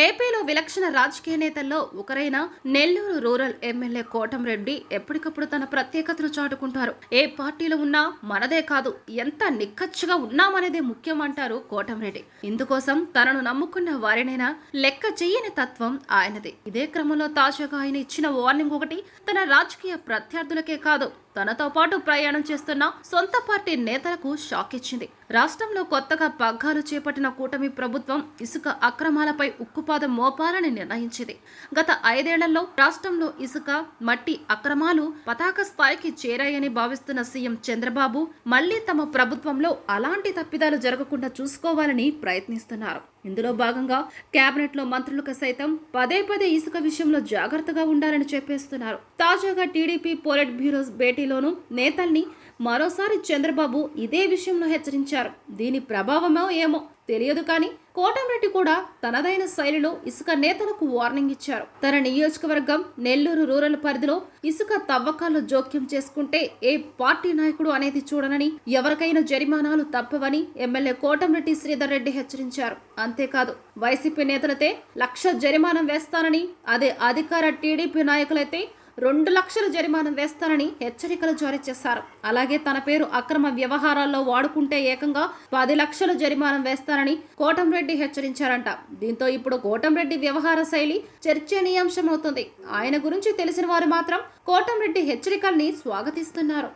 ఏపీలో విలక్షణ రాజకీయ నేతల్లో ఒకరైన నెల్లూరు రూరల్ ఎమ్మెల్యే కోటంరెడ్డి ఎప్పటికప్పుడు తన ప్రత్యేకతను చాటుకుంటారు. ఏ పార్టీలో ఉన్నా మనదే కాదు, ఎంత నిక్కచ్చిగా ఉన్నామనేదే ముఖ్యం అంటారు కోటంరెడ్డి. ఇందుకోసం తనను నమ్ముకున్న వారినైనా లెక్క చెయ్యని తత్వం ఆయనది. ఇదే క్రమంలో తాజాగా ఆయన ఇచ్చిన వార్నింగ్ ఒకటి తన రాజకీయ ప్రత్యర్థులకే కాదు, తనతో పాటు ప్రయాణం చేస్తున్న సొంత పార్టీ నేతలకు షాక్ ఇచ్చింది. రాష్ట్రంలో కొత్తగా పగ్గాలు చేపట్టిన కూటమి ప్రభుత్వం ఇసుక అక్రమాలపై ఉక్కుపాదం మోపాలని నిర్ణయించింది. గత 5 ఏళ్లలో రాష్ట్రంలో ఇసుక, మట్టి అక్రమాలు పతాక స్థాయికి చేరాయని భావిస్తున్న సీఎం చంద్రబాబు మళ్లీ తమ ప్రభుత్వంలో అలాంటి తప్పిదాలు జరగకుండా చూసుకోవాలని ప్రయత్నిస్తున్నారు. ఇందులో భాగంగా కేబినెట్ లో మంత్రులకు సైతం పదే ఇసుక విషయంలో జాగ్రత్తగా ఉండాలని చెప్పేస్తున్నారు. తాజాగా టీడీపీ పోలిట్ బ్యూరో భేటీలోనూ నేతల్ని మరోసారి చంద్రబాబు ఇదే విషయంలో హెచ్చరించారు. దీని ప్రభావమో ఏమో తెలియదు, కానీ కోటంరెడ్డి కూడా తనదైన శైలిలో ఇసుక నేతలకు వార్నింగ్ ఇచ్చారు. తన నియోజకవర్గం నెల్లూరు రూరల్ పరిధిలో ఇసుక తవ్వకాల్లో జోక్యం చేసుకుంటే ఏ పార్టీ నాయకుడు అనేది చూడనని, ఎవరికైనా జరిమానాలు తప్పవని ఎమ్మెల్యే కోటంరెడ్డి శ్రీధర్ రెడ్డి హెచ్చరించారు. అంతేకాదు, వైసీపీ నేతలైతే 1,00,000 జరిమానం వేస్తానని, అదే అధికార టీడీపీ నాయకులైతే 2 లక్షల జరిమానం వేస్తానని హెచ్చరికలు జారీ చేశారు. అలాగే తన పేరు అక్రమ వ్యవహారాల్లో వాడుకుంటే ఏకంగా 10 లక్షల జరిమానం వేస్తానని కోటంరెడ్డి హెచ్చరించారంట. దీంతో ఇప్పుడు కోటంరెడ్డి వ్యవహార శైలి చర్చనీయాంశమవుతుంది. ఆయన గురించి తెలిసిన వారు మాత్రం కోటంరెడ్డి హెచ్చరికల్ని స్వాగతిస్తున్నారు.